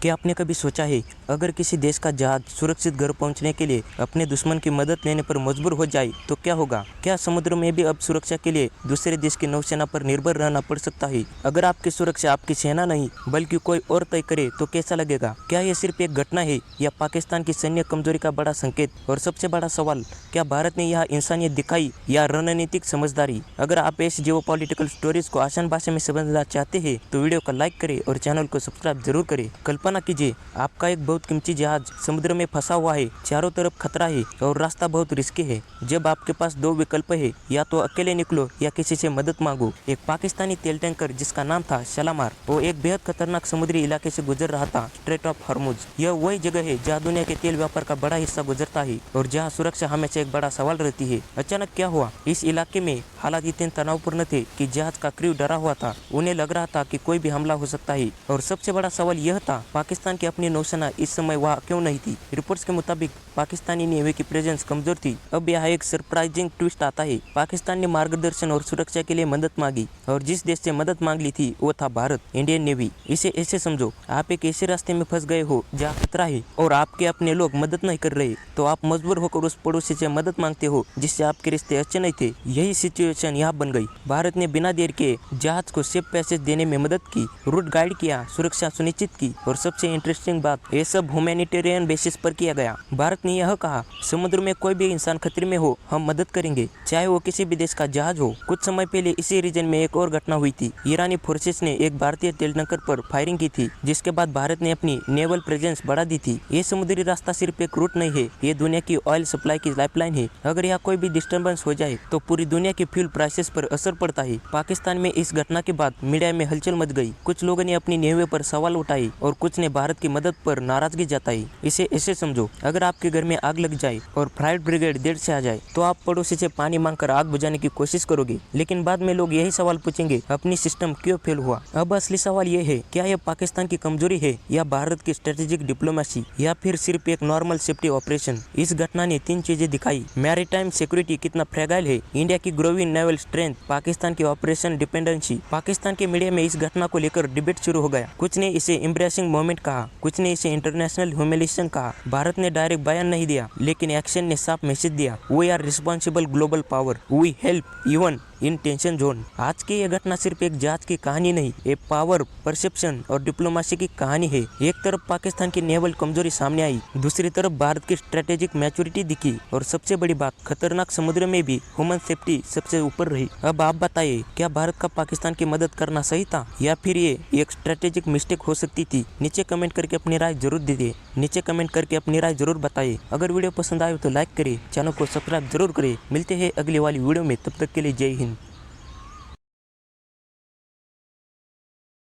क्या आपने कभी सोचा है, अगर किसी देश का जहाज सुरक्षित घर पहुंचने के लिए अपने दुश्मन की मदद लेने पर मजबूर हो जाए तो क्या होगा? क्या समुद्र में भी अब सुरक्षा के लिए दूसरे देश की नौसेना पर निर्भर रहना पड़ सकता है? अगर आपकी सुरक्षा आपकी सेना नहीं बल्कि कोई और तय करे तो कैसा लगेगा? क्या यह सिर्फ एक घटना है या पाकिस्तान की सैन्य कमजोरी का बड़ा संकेत? और सबसे बड़ा सवाल, क्या भारत ने यह इंसानियत दिखाई या रणनीतिक समझदारी? अगर आप ऐसी जियोपॉलिटिकल स्टोरीज को आसान भाषा में समझना चाहते हैं तो वीडियो को लाइक करें और चैनल को सब्सक्राइब जरूर करें। कल्पना कीजिए, आपका एक बहुत कीमती जहाज समुद्र में फंसा हुआ है, चारों तरफ खतरा है और रास्ता बहुत रिस्की है। जब आपके पास दो विकल्प है, या तो अकेले निकलो या किसी से मदद मांगो। एक पाकिस्तानी तेल टैंकर जिसका नाम था शालामार, वो एक बेहद खतरनाक समुद्री इलाके से गुजर रहा था, स्ट्रेट ऑफ हॉर्मुज। यह वही जगह है जहाँ दुनिया के तेल व्यापार का बड़ा हिस्सा गुजरता है और जहाँ सुरक्षा हमेशा एक बड़ा सवाल रहती है। अचानक क्या हुआ? इस इलाके में हालात इतने तनावपूर्ण थे कि जहाज का क्रू डरा हुआ था। उन्हें लग रहा था कि कोई भी हमला हो सकता है। और सबसे बड़ा सवाल यह था, पाकिस्तान की अपनी नौसेना इस समय वहाँ क्यों नहीं थी? रिपोर्ट्स के मुताबिक पाकिस्तानी नेवी की प्रेजेंस कमजोर थी। अब यहाँ एक सरप्राइजिंग ट्विस्ट आता है। पाकिस्तान ने मार्गदर्शन और सुरक्षा के लिए मदद मांगी और जिस देश से मदद मांग ली थी वो था भारत, इंडियन नेवी। इसे ऐसे समझो, आप एक ऐसे रास्ते में फंस गए हो जहाँ खतरा है और आपके अपने लोग मदद नहीं कर रहे, तो आप मजबूर होकर उस पड़ोसी से मदद मांगते हो जिससे आपके रिश्ते अच्छे नहीं थे। यही सिचुएशन यहाँ बन गई। भारत ने बिना देर के जहाज को सेफ पैसेज देने में मदद की, रूट गाइड किया, सुरक्षा सुनिश्चित की और सबसे इंटरेस्टिंग बात, ये सब ह्यूमैनिटेरियन बेसिस पर किया गया। भारत ने यह कहा, समुद्र में कोई भी इंसान खतरे में हो हम मदद करेंगे, चाहे वो किसी भी देश का जहाज हो। कुछ समय पहले इसी रीजन में एक और घटना हुई थी। ईरानी फोर्सेस ने एक भारतीय तेल टैंकर पर फायरिंग की थी, जिसके बाद भारत ने अपनी नेवल प्रेजेंस बढ़ा दी थी। ये समुद्री रास्ता सिर्फ एक रूट नहीं है, ये दुनिया की ऑयल सप्लाई की लाइफलाइन है। अगर यहाँ कोई भी डिस्टर्बेंस हो जाए तो पूरी दुनिया की फ्यूल प्राइसेस पर असर पड़ता है। पाकिस्तान में इस घटना के बाद मीडिया में हलचल मच गई। कुछ लोगों ने अपनी नेवी पर सवाल उठाए और कुछ ने भारत की मदद पर नाराजगी जताई। इसे ऐसे समझो, अगर आपके घर में आग लग जाए और फायर ब्रिगेड देर से आ जाए तो आप पड़ोसी से पानी मांगकर आग बुझाने की कोशिश करोगे, लेकिन बाद में लोग यही सवाल पूछेंगे, अपनी सिस्टम क्यों फेल हुआ? अब असली सवाल ये है, क्या यह पाकिस्तान की कमजोरी है या भारत की स्ट्रेटेजिक डिप्लोमेसी या फिर सिर्फ एक नॉर्मल सेफ्टी ऑपरेशन? इस घटना ने तीन चीजें दिखाई। मैरीटाइम सिक्योरिटी कितना फ्रेगाइल है, इंडिया की ग्रोइंग नेवल स्ट्रेंथ, पाकिस्तान की ऑपरेशन डिपेंडेंसी। पाकिस्तान के मीडिया में इस घटना को लेकर डिबेट शुरू हो गया। कुछ ने इसे एम्ब्रेसिंग मोमेंट कहा, कुछ ने इसे इंटरनेशनल ह्यूमिलिएशन कहा। भारत ने डायरेक्ट बयान नहीं दिया, लेकिन एक्शन ने साफ मैसेज दिया, we are responsible global power, we help even in tension zone. आज की यह घटना सिर्फ एक जहाज की कहानी नहीं, एक पावर, परसेप्शन और डिप्लोमेसी की कहानी है। एक तरफ पाकिस्तान की नेवल कमजोरी सामने आई, दूसरी तरफ भारत की स्ट्रेटेजिक मैच्योरिटी दिखी और सबसे बड़ी बात, खतरनाक समुद्र में भी ह्यूमन सेफ्टी सबसे ऊपर रही। अब आप बताइए, क्या भारत का पाकिस्तान की मदद करना सही था या फिर ये एक स्ट्रेटेजिक मिस्टेक हो सकती थी? नीचे कमेंट करके अपनी राय जरूर दीजिए। नीचे कमेंट करके अपनी राय जरूर बताइए। अगर वीडियो पसंद आए तो लाइक करें, चैनल को सब्सक्राइब जरूर करें। मिलते हैं अगली वाली वीडियो में, तब तक के लिए जय हिंद।